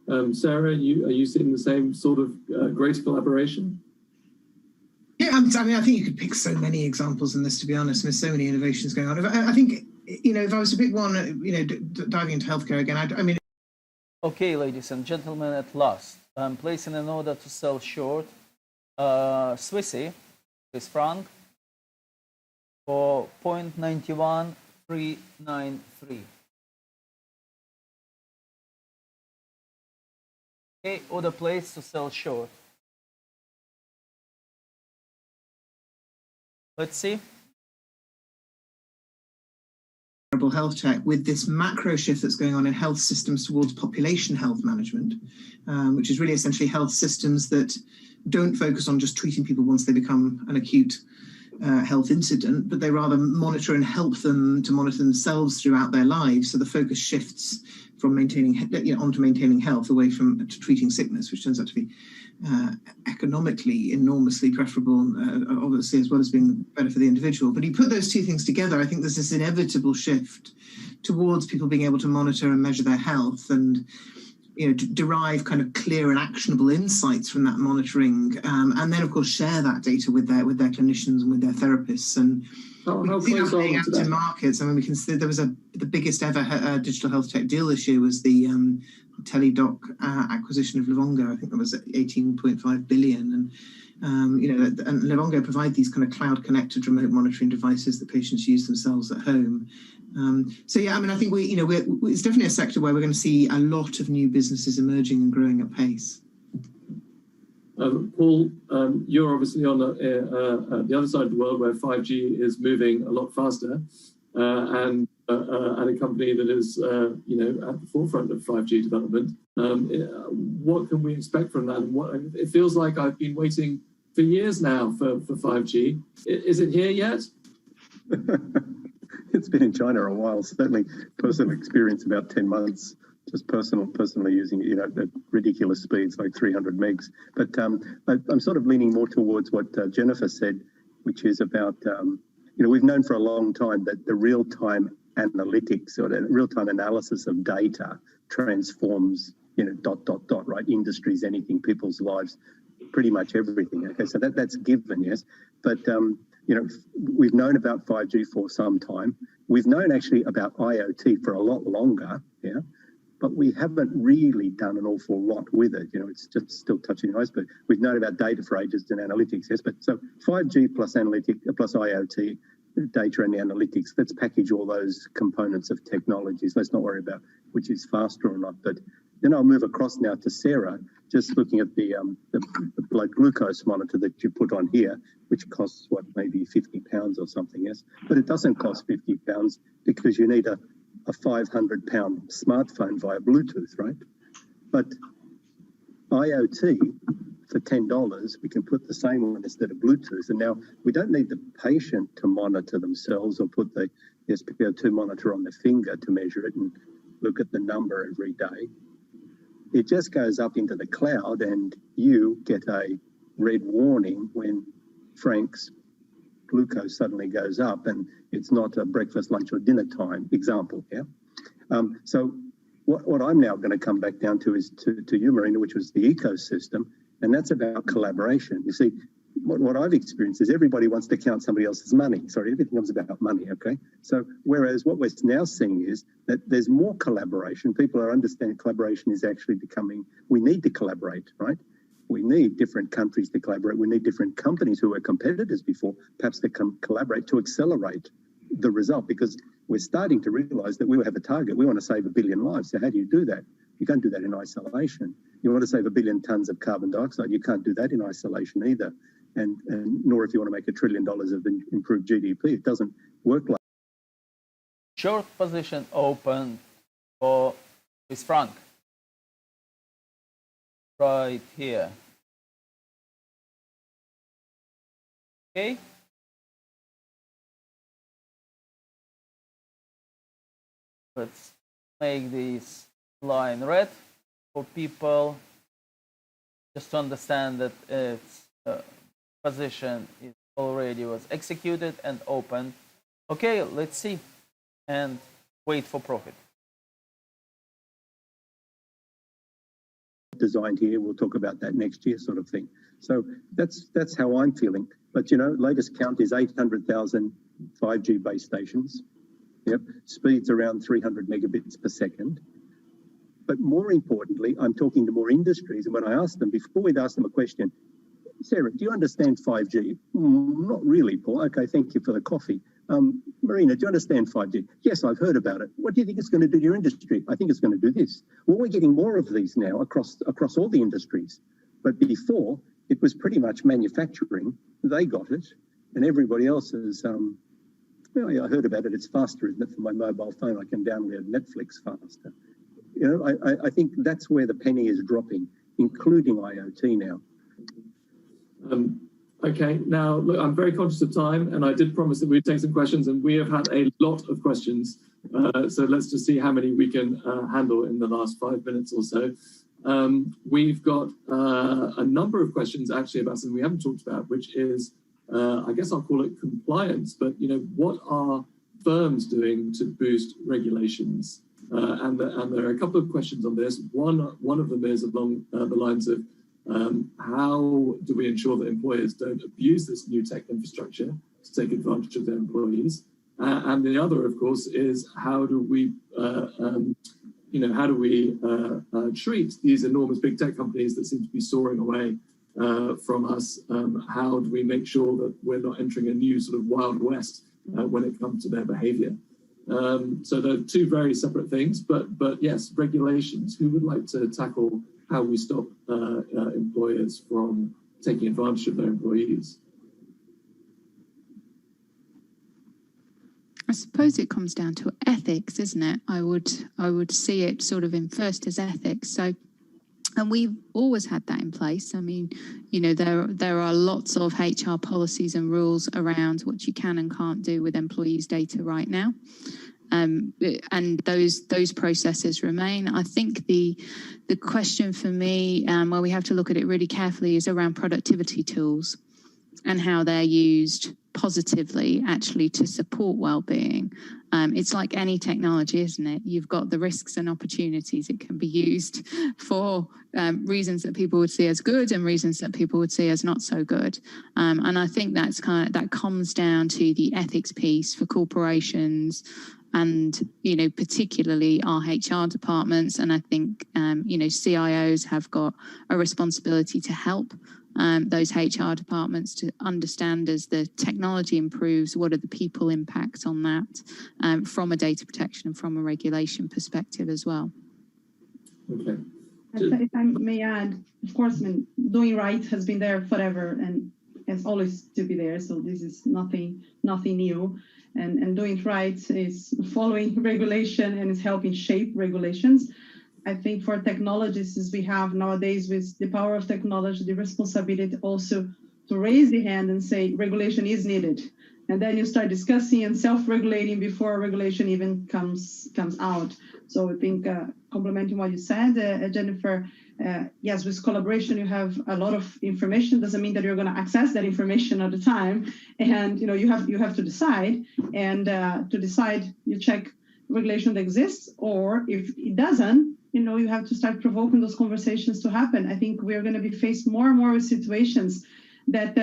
Sarah, are you seeing the same sort of greater collaboration? Yeah, I mean, I think you could pick so many examples in this, to be honest. There's so many innovations going on. I think, if I was to pick one, diving into healthcare again, I mean. Okay, ladies and gentlemen, at last, I'm placing an order to sell short Swiss franc for 0.91393. Okay, order placed to sell short. Let's see. Health tech with this macro shift that's going on in health systems towards population health management, which is really essentially health systems that don't focus on just treating people once they become an acute health incident, but they rather monitor and help them to monitor themselves throughout their lives. So the focus shifts from onto maintaining health away from to treating sickness, which turns out to be economically enormously preferable, obviously, as well as being better for the individual. But you put those two things together, I think there's this inevitable shift towards people being able to monitor and measure their health and derive kind of clear and actionable insights from that monitoring, and then of course share that data with their clinicians and with their therapists. And we can see that playing out in markets. I mean, we can see there was the biggest ever digital health tech deal this year was the Teledoc acquisition of Livongo. I think that was 18.5 billion. And and Livongo provide these kind of cloud-connected remote monitoring devices that patients use themselves at home. So yeah, I mean, I think it's definitely a sector where we're going to see a lot of new businesses emerging and growing at pace. Paul, you're obviously on the other side of the world where 5G is moving a lot faster, and a company that is at the forefront of 5G development. What can we expect from that? And it feels like I've been waiting for years now for 5G. Is it here yet? It's been in China a while. Certainly, personal experience about 10 months. Just personally using it, at ridiculous speeds like 300 megs. But I'm sort of leaning more towards what Jennifer said, which is about we've known for a long time that the real-time analytics or the real-time analysis of data transforms right, industries, anything, people's lives, pretty much everything. Okay, so that's given, yes. But we've known about 5G for some time. We've known actually about IoT for a lot longer, yeah. But we haven't really done an awful lot with it. It's just still touching the iceberg. We've known about data for ages and analytics, yes. But so 5G plus IoT, data and the analytics, let's package all those components of technologies. Let's not worry about which is faster or not. But then I'll move across now to Sarah, just looking at the blood glucose monitor that you put on here, which costs, maybe £50 or something, yes? But it doesn't cost £50 because you need a £500 smartphone via Bluetooth, right? But IoT, for $10, we can put the same on instead of Bluetooth. And now we don't need the patient to monitor themselves or put the SpO2 monitor on their finger to measure it and look at the number every day. It just goes up into the cloud and you get a red warning when Frank's glucose suddenly goes up and it's not a breakfast, lunch or dinner time example, yeah? So what I'm now going to come back down to is to you, Marina, which was the ecosystem, and that's about collaboration. You see, what I've experienced is everybody wants to count somebody else's money. Sorry, everything is about money, okay? So whereas what we're now seeing is that there's more collaboration. People are understanding collaboration is actually becoming, we need to collaborate, right? We need different countries to collaborate. We need different companies who were competitors before, perhaps to collaborate to accelerate the result, because we're starting to realize that we have a target. We want to save 1 billion lives. So how do you do that? You can't do that in isolation. You want to save 1 billion tons of carbon dioxide. You can't do that in isolation either. And nor if you want to make $1 trillion of improved GDP. It doesn't work like. Short position open for Swiss franc. Right here. Okay. Let's make this line red for people just to understand that its position is already was executed and opened. Okay, let's see and wait for profit. designed here. We'll talk about that next year, sort of thing. So that's how I'm feeling. But you know, latest count is 800,000 5G base stations. Yep, speeds around 300 megabits per second. But more importantly, I'm talking to more industries, and when I asked them, before we'd ask them a question, Sarah, do you understand 5G? Not really, Paul. Okay, thank you for the coffee. Marina, do you understand 5G? Yes, I've heard about it. What do you think it's going to do to your industry? I think it's going to do this. Well, we're getting more of these now across all the industries. But before, it was pretty much manufacturing. They got it, and everybody else is, well, yeah, I heard about it. It's faster, isn't it? For my mobile phone, I can download Netflix faster. You know, I think that's where the penny is dropping, including IoT now. Okay, now look, I'm very conscious of time, and I did promise that we'd take some questions, and we have had a lot of questions. So let's just see how many we can handle in the last 5 minutes or so. We've got a number of questions actually about something we haven't talked about, which is, I guess I'll call it compliance, but you know, what are firms doing to boost regulations? And there are a couple of questions on this. One of them is along the lines of, how do we ensure that employers don't abuse this new tech infrastructure to take advantage of their employees? And the other, of course, is how do we, treat these enormous big tech companies that seem to be soaring away from us? How do we make sure that we're not entering a new sort of Wild West when it comes to their behavior? So they're two very separate things, but yes, regulations. Who would like to tackle how we stop employers from taking advantage of their employees? I suppose it comes down to ethics, isn't it? I would see it sort of in first as ethics. So, and we've always had that in place. I mean, you know, there are lots of HR policies and rules around what you can and can't do with employees' data right now. And those processes remain. I think the question for me, where we have to look at it really carefully, is around productivity tools and how they're used positively actually to support well-being. It's like any technology, isn't it? You've got the risks and opportunities. It can be used for reasons that people would see as good and reasons that people would see as not so good. And I think that comes down to the ethics piece for corporations, and, you know, particularly our HR departments. And I think, you know, CIOs have got a responsibility to help those HR departments to understand, as the technology improves, what are the people impacts on that from a data protection and from a regulation perspective as well. Okay. If I may add, of course, I mean, doing right has been there forever and has always to be there. So this is nothing new. And doing it right is following regulation and is helping shape regulations. I think for technologists, as we have nowadays with the power of technology, the responsibility also to raise the hand and say regulation is needed. And then you start discussing and self-regulating before regulation even comes out. So I think complementing what you said, Jennifer, yes, with collaboration, you have a lot of information. Doesn't mean that you're going to access that information all the time. And you know, you have to decide. And to decide, you check regulation that exists, or if it doesn't, you know, you have to start provoking those conversations to happen. I think we're going to be faced more and more with situations that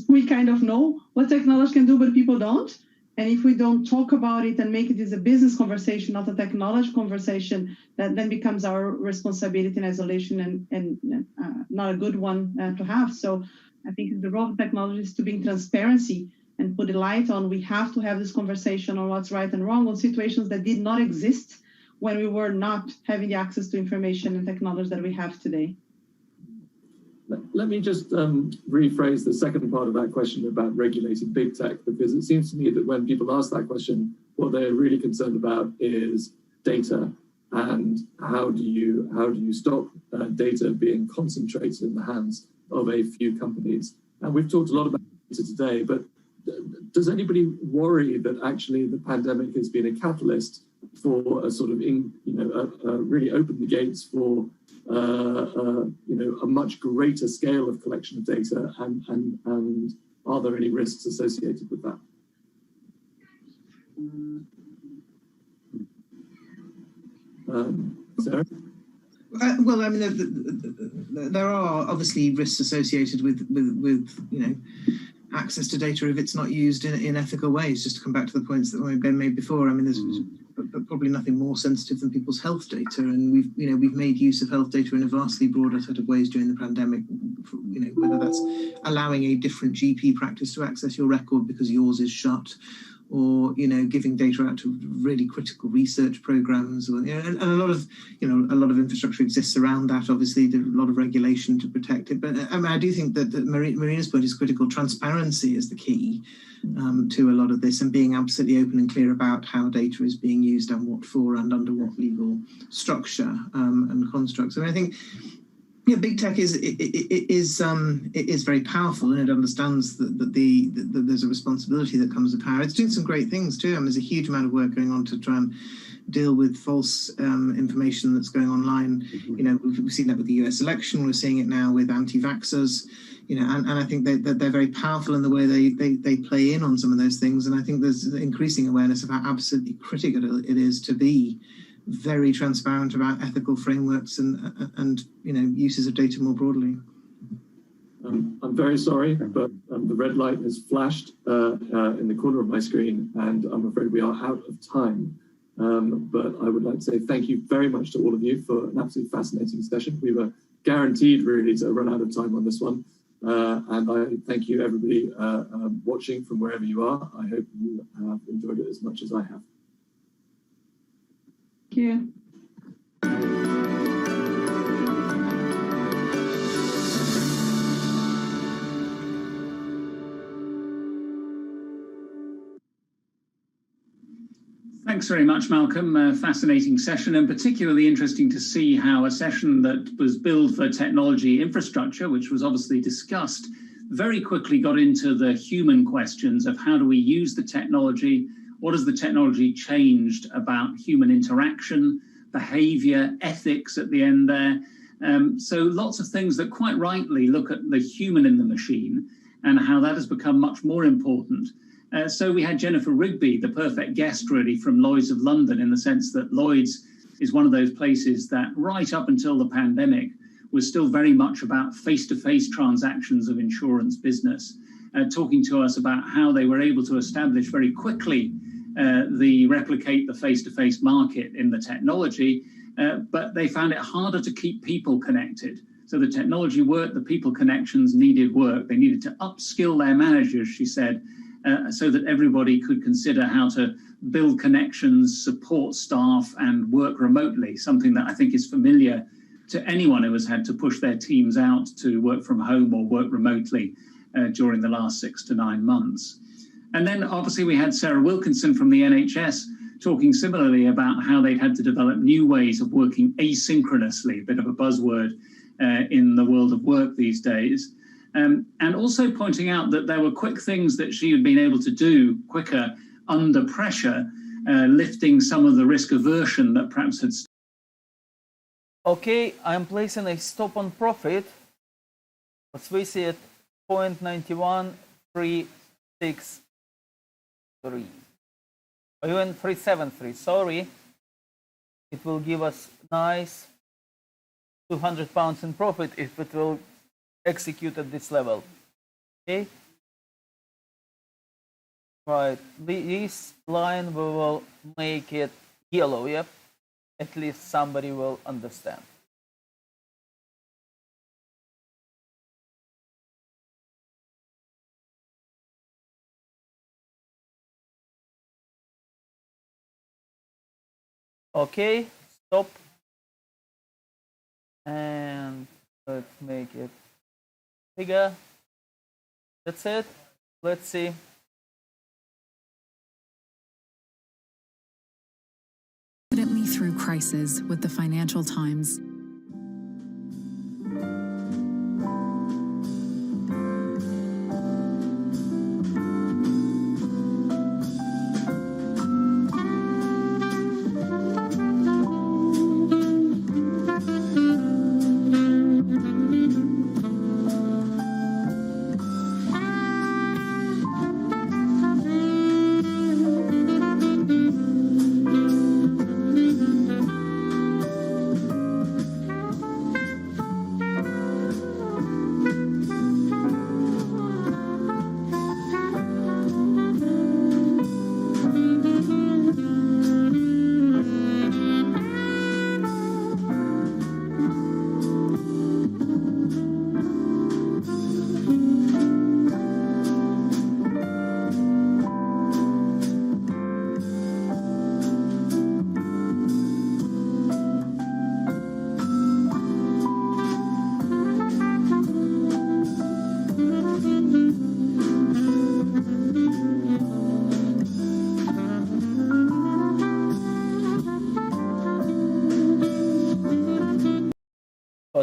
we kind of know what technology can do, but people don't. And if we don't talk about it and make it as a business conversation, not a technology conversation, that then becomes our responsibility in isolation and not a good one to have. So I think the role of technology is to bring transparency and put a light on. We have to have this conversation on what's right and wrong on situations that did not exist when we were not having the access to information and technology that we have today. Let me just rephrase the second part of that question about regulating big tech, because it seems to me that when people ask that question, what they're really concerned about is data, and how do you stop data being concentrated in the hands of a few companies? And we've talked a lot about data today, but does anybody worry that actually the pandemic has been a catalyst for a sort of, really open the gates for a much greater scale of collection of data, and are there any risks associated with that? Sarah? Well, I mean, there are obviously risks associated with access to data if it's not used in ethical ways. Just to come back to the points that Ben made before, I mean, there's probably nothing more sensitive than people's health data, and we've made use of health data in a vastly broader set of ways during the pandemic. Whether that's allowing a different GP practice to access your record because yours is shut, or giving data out to really critical research programs, or and a lot of infrastructure exists around that. Obviously, there's a lot of regulation to protect it. But I mean, I do think that Marina's point is critical. Transparency is the key to a lot of this, and being absolutely open and clear about how data is being used and what for and under what legal structure and constructs. I mean, I think. Yeah, big tech is very powerful, and it understands that there's a responsibility that comes with power. It's doing some great things too. I mean, there's a huge amount of work going on to try and deal with false information that's going online. We've seen that with the US election. We're seeing it now with anti-vaxxers. And I think that they're very powerful in the way they play in on some of those things. And I think there's increasing awareness of how absolutely critical it is to be very transparent about ethical frameworks and uses of data more broadly. I'm very sorry, but the red light has flashed in the corner of my screen, and I'm afraid we are out of time. But I would like to say thank you very much to all of you for an absolutely fascinating session. We were guaranteed really to run out of time on this one. And I thank you everybody watching from wherever you are. I hope you have enjoyed it as much as I have. Thank you. Thanks very much, Malcolm. Fascinating session, and particularly interesting to see how a session that was billed for technology infrastructure, which was obviously discussed, very quickly got into the human questions of how do we use the technology, what has the technology changed about human interaction, behavior, ethics at the end there. So lots of things that quite rightly look at the human in the machine and how that has become much more important. So we had Jennifer Rigby, the perfect guest really from Lloyd's of London, in the sense that Lloyd's is one of those places that right up until the pandemic was still very much about face-to-face transactions of insurance business, talking to us about how they were able to establish very quickly replicate the face-to-face market in the technology, but they found it harder to keep people connected. So the technology worked, the people connections needed work. They needed to upskill their managers, she said, so that everybody could consider how to build connections, support staff, and work remotely, something that I think is familiar to anyone who has had to push their teams out to work from home or work remotely during the last 6 to 9 months. And then obviously we had Sarah Wilkinson from the NHS talking similarly about how they'd had to develop new ways of working asynchronously, a bit of a buzzword in the world of work these days. And also pointing out that there were quick things that she had been able to do quicker under pressure, lifting some of the risk aversion that perhaps had. Okay, I'm placing a stop on profit. Let's face it, 0.91363. Or even 373, sorry. It will give us nice £200 in profit if it will execute at this level. Okay. Right, this line we will make it yellow, yep. At least somebody will understand. Okay, stop. And let's make it bigger. That's it. Let's see. Confidently through crisis with the Financial Times.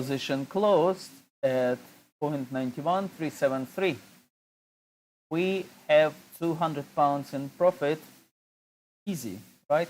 position closed at 0.91373. We have £200 in profit, easy, right?